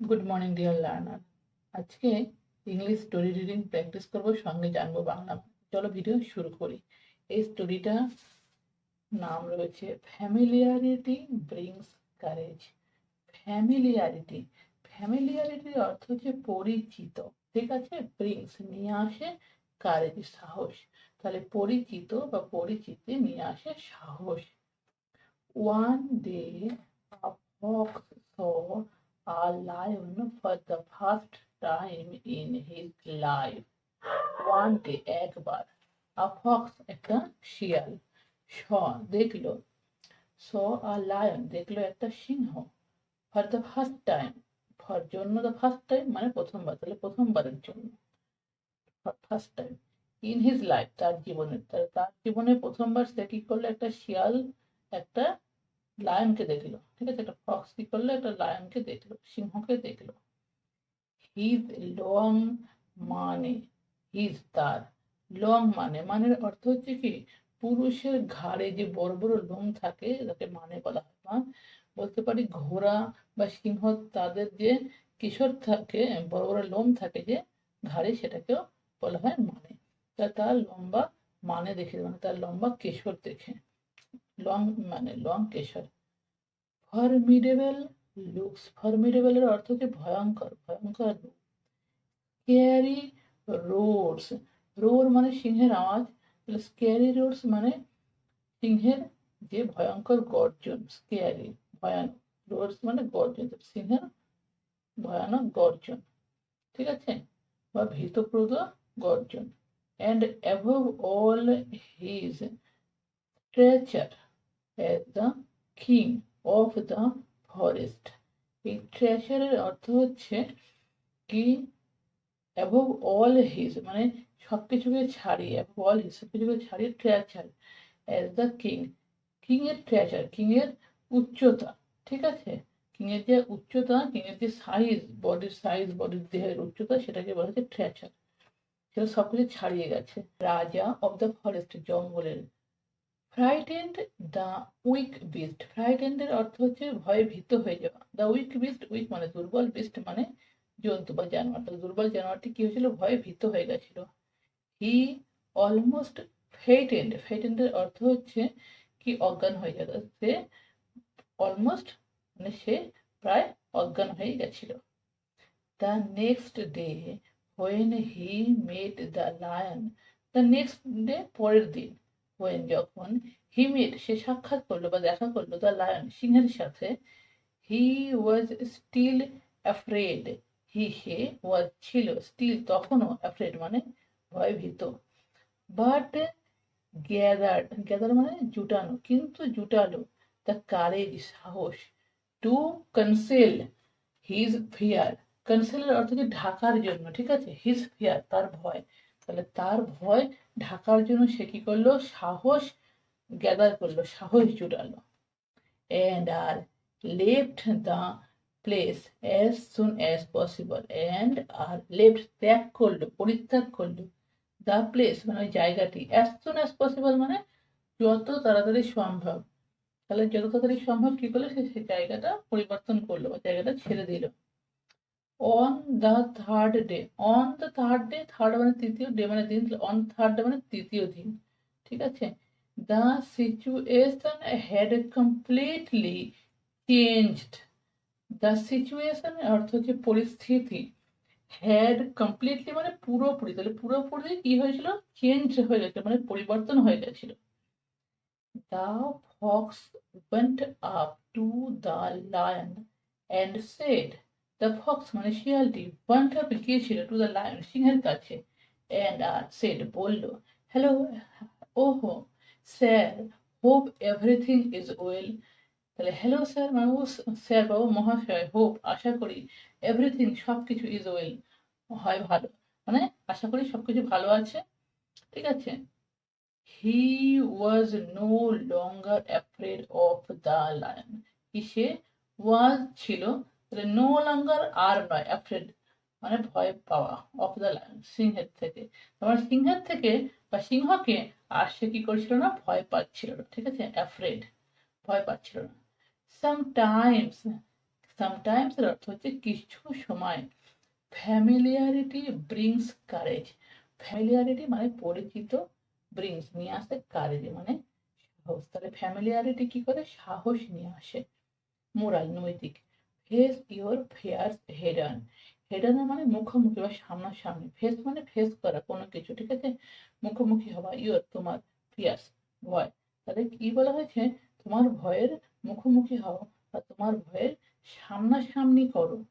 Good morning deer learner. আজকে English story reading practice করবো, সঙ্গে জানবো বাংলা। চলো ভিডিও শুরু করি। এই স্টোরিটা নাম রয়েছে ফ্যামিলিয়ারিটি ব্রিংস কারেজ। ফ্যামিলিয়ারিটি, ফ্যামিলিয়ারিটির অর্থ হচ্ছে পরিচিত, ঠিক আছে। ব্রিংস নিয়ে আসে, কারেজ সাহস। তাহলে পরিচিত বা পরিচিতি নিয়ে আসে সাহস। One day, a fox saw a lion for the first time in his life. One day, একবার, a fox একটা শিয়াল, saw দেখলো, saw a lion দেখলো একটা সিংহ, for the first time, for জন্য the first time মানে প্রথমবার, তাহলে প্রথমবারের জন্য, first time in his life তার জীবনে, তার জীবনে প্রথমবার সে কি করলো, একটা শিয়াল একটা লায়নকে দেখলো, ঠিক আছে। একটা ফক্স কি করলো, একটা লায়নকে দেখলো, সিংহকে দেখলো। হিজ লং মানে, হিজ তার, লং মানে, মানের অর্থ হচ্ছে কি, পুরুষের ঘাড়ে যে বড় বড় লোম থাকে তাকে মানে বলা হয়। বা বলতে পারি ঘোড়া বা সিংহ, তাদের যে কিশোর থাকে, বড় বড় লোম থাকে যে ঘাড়ে, সেটাকেও বলা হয় মানে। তা তার লম্বা মানে দেখে, মানে তার লম্বা কেশর দেখে, লং মানে লং কেশর। ফরমিডেবল লুকস, ফরমিডেবলের অর্থ হচ্ছে ভয়ঙ্কর, ভয়ঙ্কর রূপ। স্কেয়ারি রোডস, রোর মানে সিংহের আওয়াজ, তাহলে স্কেয়ারি রোডস মানে সিংহের যে ভয়ঙ্কর গর্জন, স্কেয়ারি ভয়ানক, রোডস মানে গর্জন, সিংহের ভয়ানক গর্জন, ঠিক আছে, বা ভীতপ্রদ গর্জন। And above all his stretcher as the king of the forest. এই ট্রেচারের অর্থ হচ্ছে কি, অ্যাবভ অল হিজ মানে সবকিছুকে ছাড়িয়ে, অ্যাবভ অল হিজ সবকিছুকে ছাড়িয়ে, treasure as the king, king এর ট্রেচার, কিং এর উচ্চতা, ঠিক আছে। কিং এর যে উচ্চতা, কিং এর যে সাইজ, বডির সাইজ, বডির দেহের উচ্চতা, সেটাকে বলা হচ্ছে ট্রেচার। সেটা সবকিছু ছাড়িয়ে গেছে। রাজা অফ দ্য ফরেস্ট জঙ্গলের। Frightened the weak beast, frightened এর অর্থ হচ্ছে ভয়ে ভীত হয়ে যাওয়া। দ্য উইক বিস্ট, উইক মানে দুর্বল, বিস্ট মানে জন্তু বা জানোয়ার, তো দুর্বল জানোয়ারটি কি হয়েছিল, ভয়ে ভীত হয়ে গেছিল। হি অলমোস্ট ফেটেন্ড, ফেটেন্ড এর অর্থ হচ্ছে কি, অজ্ঞান হয়ে যাওয়া। সে অলমোস্ট মানে সে প্রায় অজ্ঞান হয়ে গেছিল। The next day when he mate the lion, the next day পরের দিন, হোয়েন যখন, হি মেট সে সাক্ষাৎ করলো বা দেখা করলো, দ্য লায়ন সিংহের সাথে, হি ওয়াজ স্টিল অ্যাফ্রেড, হি সে, ওয়াজ ছিল, স্টিল তখনও, অ্যাফ্রেড মানে ভয়ভীত। বাট গ্যাদার্ড, গ্যাদার মানে জুটানো, কিন্তু জুটালো, দ্য কারেজ সাহস, টু কনসেল হিজ ফিয়ার, কনসেলের অর্থ কি ঢাকার জন্য, ঠিক আছে। হিজ ফিয়ার তার ভয়, তাহলে তার ভয় ঢাকার জন্য সে কি করলো, সাহস গ্যাদার করলো, সাহস জুটালো। and are left the place as soon as possible, and are left ত্যাগ করলো, পরিত্যাগ করলো, the place মানে ওই জায়গাটি, as soon as possible মানে যত তাড়াতাড়ি সম্ভব। তাহলে যত তাড়াতাড়ি সম্ভব কি করলো, সে সেই জায়গাটা পরিবর্তন করলো বা জায়গাটা ছেড়ে দিল। On the third day, on the third day, third মানে তৃতীয়, ডে মানে দিন, অন থার্ড ডে মানে তৃতীয় দিন, ঠিক আছে। The situation had completely changed, the situation অর্থ হচ্ছে পরিস্থিতি, হ্যাড কমপ্লিটলি মানে পুরোপুরি, তাহলে পুরোপুরি কি হয়েছিল, চেঞ্জ হয়ে গেছিল মানে পরিবর্তন হয়ে গেছিল। The Fox went up to the lion and said, the Fox মানে শিয়ালটি, went up গিয়েছিল, টু দ্য লায়ন সিংহের কাছে, and said বলল, হ্যালো, ওহো, sir, hope everything is well, তাহলে হ্যালো স্যার মানে ও, স্যার বাবু মহাশয়, হোপ আশা করি, এভরিথিং সবকিছু, ইজ ওয়েল হয় ভালো, মানে আশা করি সবকিছু ভালো আছে, ঠিক আছে। He was no longer afraid of the lion, কি সে, ওয়াজ ছিল, তাহলে নো লঙ্গার আর নয়, অ্যাফ্রেড মানে ভয় পাওয়া, অফ দ্য লায়ন সিংহের থেকে, তোমার সিংহের থেকে বা সিংহকে আর সে কি করছিল না, ভয় পাচ্ছিল না, ঠিক আছে, অ্যাফ্রেড ভয় পাচ্ছিল না। সামটাইমস, সামটাইমস এর অর্থ হচ্ছে কিছু সময়। Familiarity brings courage. ফ্যামিলিয়ারিটি মানে পরিচিত, ব্রিংস নিয়ে আসে, কারেজ মানে সাহস। তাহলে ফ্যামিলিয়ারিটি কি করে? সাহস নিয়ে আসে। মোরাল নৈতিক। Face your fears head on. Head on মানে মুখোমুখি বা সামনাসামনি। ফেস মানে ফেস করা কোনো কিছু, ঠিক আছে? মুখোমুখি হওয়া। ইওর তোমার, ফিয়ার্স ভয়। তাহলে কি বলা হয়েছে? তোমার ভয়ের মুখোমুখি হও বা তোমার ভয়ের সামনাসামনি করো।